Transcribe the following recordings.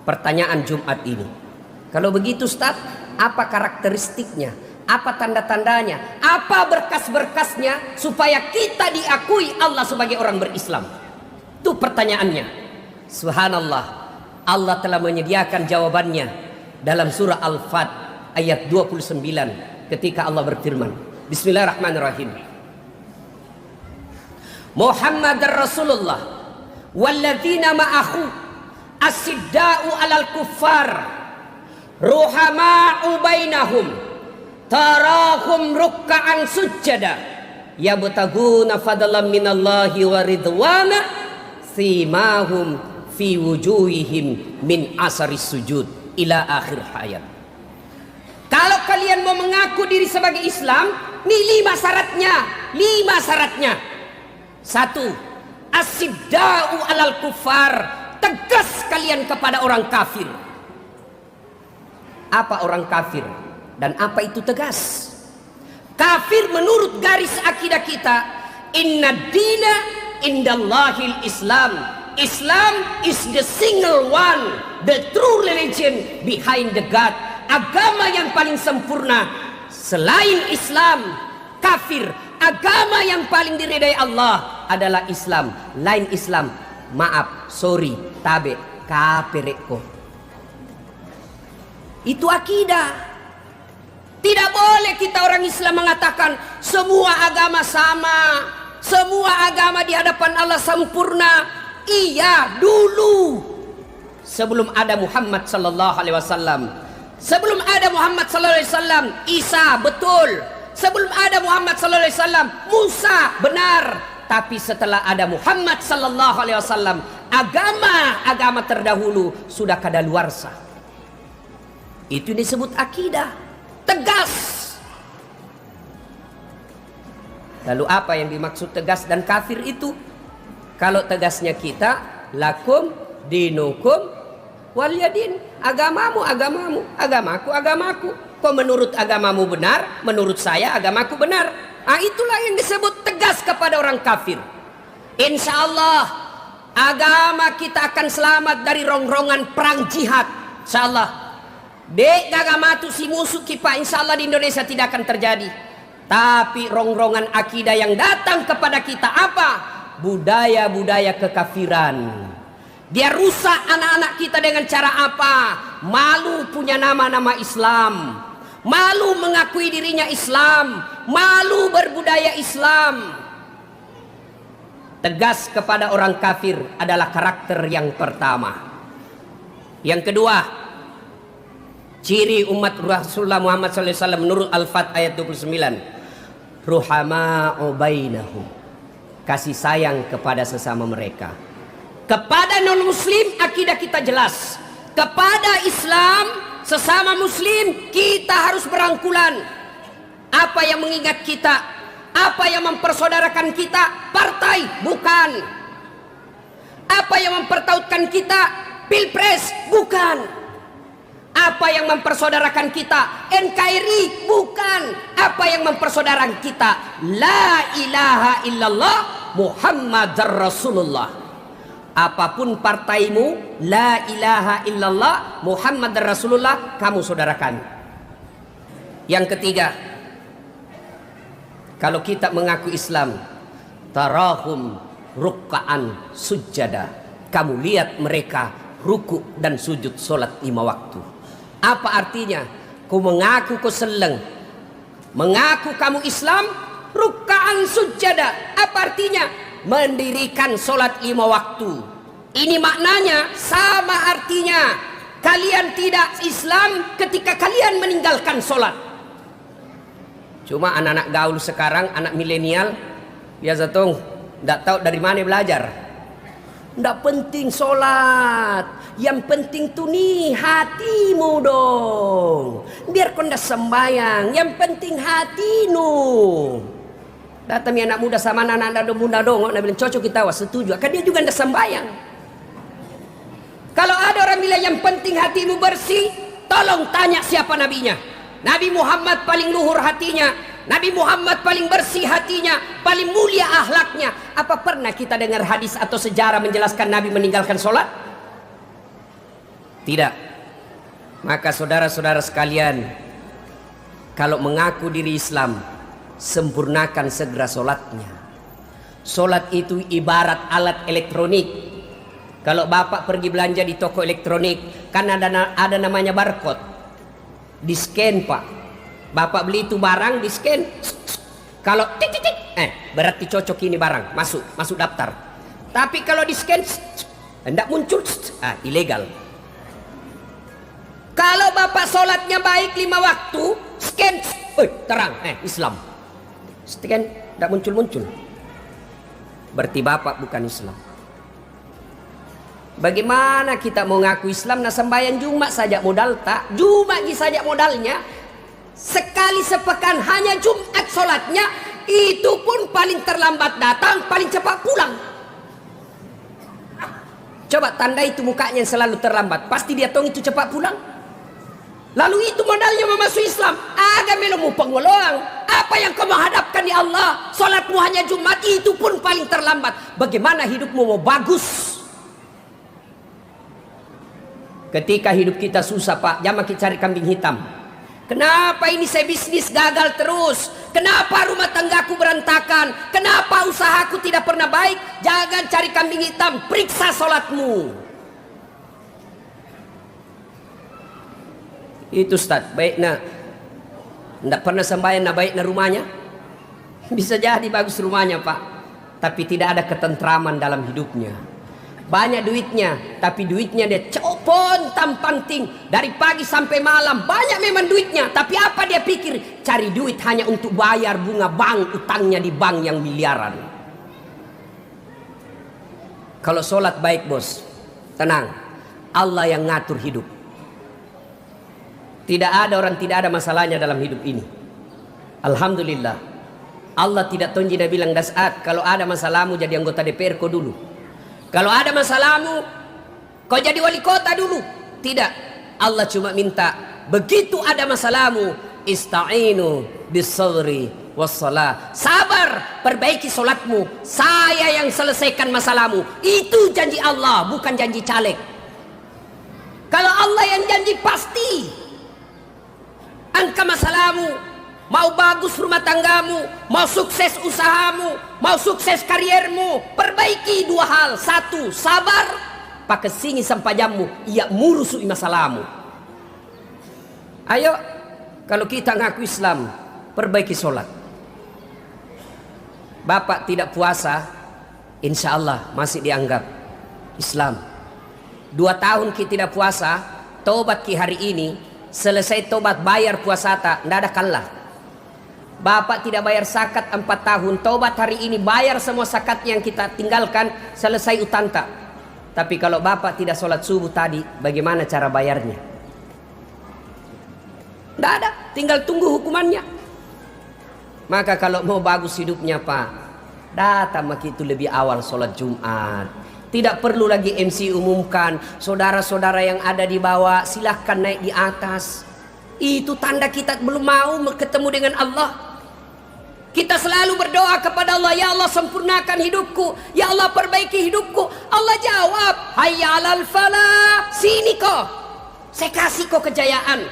pertanyaan Jumat ini. Kalau begitu Ustaz, apa karakteristiknya? Apa tanda-tandanya? Apa berkas-berkasnya supaya kita diakui Allah sebagai orang berislam? Itu pertanyaannya. Subhanallah, Allah telah menyediakan jawabannya dalam surah Al-Fat ayat 29 ketika Allah berfirman, Bismillahirrahmanirrahim. Muhammadar Rasulullah walladzina ma'ahu asidda'u 'alal kuffar ruhama'u bainahum tarahum ruk'an sujada yabtaguna fadlan minallahi wa ridwana simahum fi wujuhihim min asaris sujud ila akhir ayat. Kalau kalian mau mengaku diri sebagai Islam, nih 5 syaratnya. 5 syaratnya. 1. Asidda'u 'alal kuffar, tegas kalian kepada orang kafir. Apa orang kafir dan apa itu tegas? Kafir menurut garis akidah kita, inna dina indallahil Islam. Islam is the single one, the true religion behind the God. Agama yang paling sempurna selain Islam, kafir. Agama yang paling diridai Allah adalah Islam. Lain Islam, maaf, sorry, tabe, kafireko. Itu akidah. Tidak boleh kita orang Islam mengatakan semua agama sama, semua agama di hadapan Allah sempurna. Iya, dulu sebelum ada Muhammad sallallahu alaihi wasallam. Sebelum ada Muhammad sallallahu alaihi wasallam, Isa betul. Sebelum ada Muhammad sallallahu alaihi wasallam, Musa benar. Tapi setelah ada Muhammad sallallahu alaihi wasallam, agama terdahulu sudah kadaluarsa. Itu disebut akidah, tegas. Lalu apa yang dimaksud tegas dan kafir itu? Kalau tegasnya kita, lakum dinukum waliyadin, agamamu agamamu, agamaku agamaku. Kok menurut agamamu benar, menurut saya agamaku benar. Ah, itulah yang disebut tegas kepada orang kafir. Insya Allah agama kita akan selamat dari rongrongan perang jihad. Insya Allah. Dek agama tu si musuh kita, insya Allah di Indonesia tidak akan terjadi. Tapi rongrongan akidah yang datang kepada kita apa? Budaya-budaya kekafiran. Dia rusak anak-anak kita dengan cara apa? Malu punya nama-nama Islam, malu mengakui dirinya Islam, malu berbudaya Islam. Tegas kepada orang kafir adalah karakter yang pertama. Yang kedua, ciri umat Rasulullah Muhammad SAW menurut Al-Fat ayat 29, ruhama'u bainahum, kasih sayang kepada sesama mereka. Kepada non-muslim akidah kita jelas. Kepada Islam sesama muslim kita harus berangkulan. Apa yang mengingat kita? Apa yang mempersaudarakan kita? Partai? Bukan. Apa yang mempertautkan kita? Pilpres? Bukan. Apa yang mempersaudarakan kita? NKRI? Bukan. Apa yang mempersaudarakan kita? La ilaha illallah Muhammadar Rasulullah. Apapun partaimu, la ilaha illallah Muhammad Rasulullah, kamu saudarakan. Yang ketiga, kalau kita mengaku Islam, tarahum ruk'an sujada, kamu lihat mereka ruku dan sujud solat 5 waktu. Apa artinya? Kau mengaku kau seleng, mengaku kamu Islam, ruk'an sujada. Apa artinya? Mendirikan solat 5 waktu. Ini maknanya sama artinya. Kalian tidak Islam ketika kalian meninggalkan solat. Cuma anak-anak gaul sekarang, anak milenial, ya zatong, tidak tahu dari mana belajar. Tidak penting solat, yang penting tuh nih hatimu dong. Biar kau ndak sembayang, yang penting hatimu. Datang anak muda sama anak muda dong, nak bilang cocok kita, wah setuju. Kan dia juga ndak sembayang. Kalau ada orang bilang yang penting hatimu bersih, tolong tanya siapa nabinya. Nabi Muhammad paling luhur hatinya, Nabi Muhammad paling bersih hatinya, paling mulia akhlaknya. Apa pernah kita dengar hadis atau sejarah menjelaskan Nabi meninggalkan sholat? Tidak. Maka saudara-saudara sekalian, kalau mengaku diri Islam, sempurnakan segera solatnya. Solat itu ibarat alat elektronik. Kalau bapak pergi belanja di toko elektronik, kan ada namanya barcode. Di scan pak. Bapak beli itu barang, di scan. Kalau titik, berarti cocok ini barang, masuk daftar. Tapi kalau di scan, hendak muncul, ilegal. Kalau bapak sholatnya baik 5 waktu, scan, terang, Islam. Scan, tidak muncul. Berarti bapak bukan Islam. Bagaimana kita mau ngaku Islam, nah sembahyang Jumat saja modal tak? Jumat saja modalnya. Sekali sepekan hanya Jumat sholatnya, itu pun paling terlambat datang, paling cepat pulang. Coba tanda itu mukanya yang selalu terlambat, pasti dia tahu itu cepat pulang. Lalu itu modalnya memasuk Islam. Agak melomu pengolong. Apa yang kau menghadapkan di Allah? Salatmu hanya Jumat, itu pun paling terlambat. Bagaimana hidupmu mau bagus? Ketika hidup kita susah pak, jangan kita cari kambing hitam. Kenapa ini saya bisnis gagal terus? Kenapa rumah tanggaku berantakan? Kenapa usahaku tidak pernah baik? Jangan cari kambing hitam, periksa salatmu. Itu Ustaz, baiknya tidak pernah sembahyang, baiknya rumahnya. Bisa jadi bagus rumahnya pak, tapi tidak ada ketentraman dalam hidupnya. Banyak duitnya, tapi duitnya dia copon tampanting dari pagi sampai malam. Banyak memang duitnya, tapi apa dia pikir? Cari duit hanya untuk bayar bunga bank, utangnya di bank yang miliaran. Kalau sholat baik bos, tenang, Allah yang ngatur hidup. Tidak ada orang tidak ada masalahnya dalam hidup ini. Alhamdulillah. Allah tidak tonji dan bilang dasat, kalau ada masalahmu jadi anggota DPR kau dulu. Kalau ada masalahmu kau jadi wali kota dulu. Tidak. Allah cuma minta begitu ada masalahmu, ista'inu bis-sabri was-salah. Sabar, perbaiki solatmu. Saya yang selesaikan masalahmu. Itu janji Allah, bukan janji caleg. Kalau Allah yang janji pasti. Angka masalahmu, mau bagus rumah tanggamu, mau sukses usahamu, mau sukses kariermu, perbaiki 2 hal. 1, sabar, pakai sini sampai jammu, ia murusui masalahmu. Ayo, kalau kita ngaku Islam, perbaiki sholat. Bapak tidak puasa, insya Allah masih dianggap Islam. 2 tahun kita tidak puasa, tobat ki hari ini. Selesai tobat bayar puasa tak, tidak ada kalah. Bapak tidak bayar zakat 4 tahun, tobat hari ini bayar semua zakat yang kita tinggalkan, selesai utang tak. Tapi kalau bapak tidak sholat subuh tadi, bagaimana cara bayarnya? Tidak ada, tinggal tunggu hukumannya. Maka kalau mau bagus hidupnya pak, datang itu lebih awal sholat Jumat. Tidak perlu lagi MC umumkan, saudara-saudara yang ada di bawah silahkan naik di atas. Itu tanda kita belum mau ketemu dengan Allah. Kita selalu berdoa kepada Allah, ya Allah sempurnakan hidupku, ya Allah perbaiki hidupku. Allah jawab, hayya alal falah, sini kau, saya kasih kau kejayaan.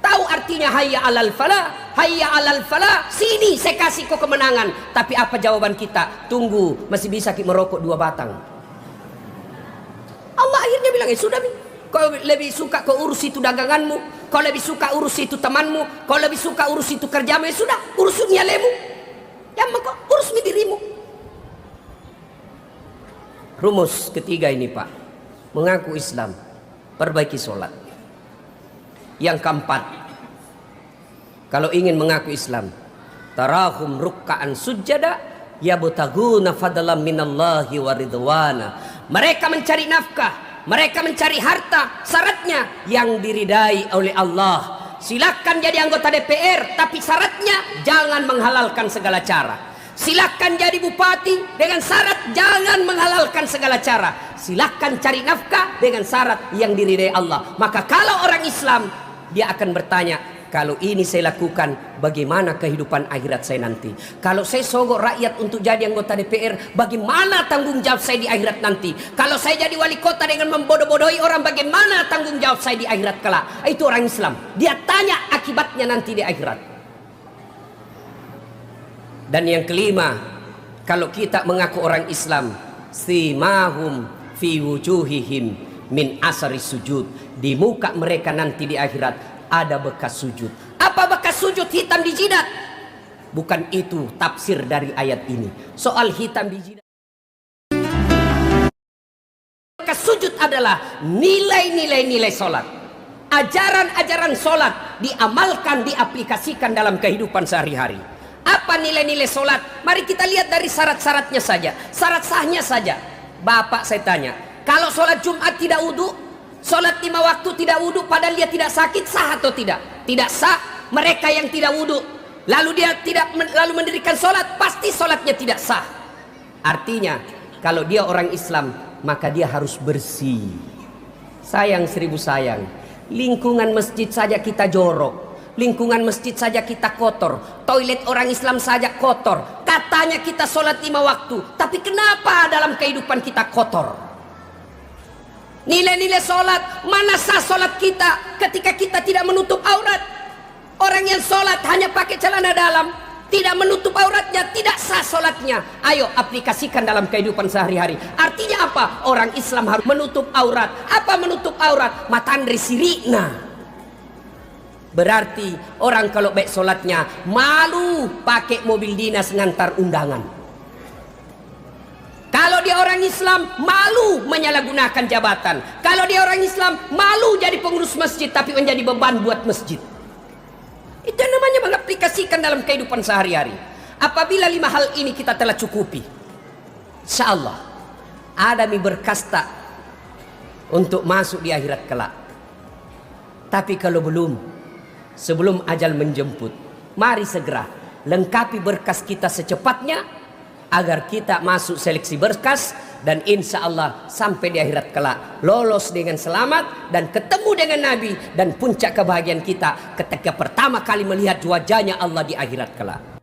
Tahu artinya hayya alal falah? Hayya alal falah, sini saya kasih kau kemenangan. Tapi apa jawaban kita? Tunggu, masih bisa kita merokok 2 batang. Allah akhirnya bilang, sudah, kau lebih suka kau urus itu daganganmu, kau lebih suka urus itu temanmu, kau lebih suka urus itu kerjamu, ya sudah, urus nyalemu, ya maka urus dirimu. Rumus ketiga ini pak, mengaku Islam, perbaiki sholat. Yang keempat, kalau ingin mengaku Islam, tarahum rukka'an sujada yabtaguna fadlan minallahi wa ridwana. Mereka mencari nafkah, mereka mencari harta, syaratnya yang diridai oleh Allah. Silakan jadi anggota DPR, tapi syaratnya jangan menghalalkan segala cara. Silakan jadi bupati dengan syarat jangan menghalalkan segala cara. Silakan cari nafkah dengan syarat yang diridai Allah. Maka kalau orang Islam, dia akan bertanya, kalau ini saya lakukan, bagaimana kehidupan akhirat saya nanti? Kalau saya sogok rakyat untuk jadi anggota DPR, bagaimana tanggung jawab saya di akhirat nanti? Kalau saya jadi wali kota dengan membodoh-bodohi orang, bagaimana tanggung jawab saya di akhirat kelak? Itu orang Islam. Dia tanya akibatnya nanti di akhirat. Dan yang kelima, kalau kita mengaku orang Islam, simahum fi wujuhihim min asari sujud. Di muka mereka nanti di akhirat ada bekas sujud. Apa bekas sujud? Hitam di jidat. Bukan itu tafsir dari ayat ini. Soal hitam di jidat, bekas sujud adalah nilai-nilai solat. Ajaran-ajaran solat diamalkan, diaplikasikan dalam kehidupan sehari-hari. Apa nilai-nilai solat? Mari kita lihat dari syarat-syaratnya saja, syarat sahnya saja. Bapak saya tanya, kalau solat Jumat tidak wudhu, solat 5 waktu tidak wudhu, padahal dia tidak sakit, sah atau tidak? Tidak sah. Mereka yang tidak wudhu, lalu dia tidak lalu mendirikan solat, pasti solatnya tidak sah. Artinya, kalau dia orang Islam, maka dia harus bersih. Sayang seribu sayang, lingkungan masjid saja kita jorok, lingkungan masjid saja kita kotor, toilet orang Islam saja kotor. Katanya kita solat 5 waktu, tapi kenapa dalam kehidupan kita kotor? Nilai-nilai solat, mana sah solat kita ketika kita tidak menutup aurat? Orang yang solat hanya pakai celana dalam, tidak menutup auratnya, tidak sah solatnya. Ayo aplikasikan dalam kehidupan sehari-hari. Artinya apa? Orang Islam harus menutup aurat. Apa menutup aurat? Matandri sirina. Berarti orang kalau baik solatnya malu pakai mobil dinas ngantar undangan. Kalau dia orang Islam, malu menyalahgunakan jabatan. Kalau dia orang Islam, malu jadi pengurus masjid tapi menjadi beban buat masjid. Itu namanya mengaplikasikan dalam kehidupan sehari-hari. Apabila 5 hal ini kita telah cukupi, insya Allah ada berkas tak untuk masuk di akhirat kelak. Tapi kalau belum, sebelum ajal menjemput, mari segera lengkapi berkas kita secepatnya, agar kita masuk seleksi berkas dan insya Allah sampai di akhirat kelak lolos dengan selamat dan ketemu dengan Nabi, dan puncak kebahagiaan kita ketika pertama kali melihat wajahnya Allah di akhirat kelak.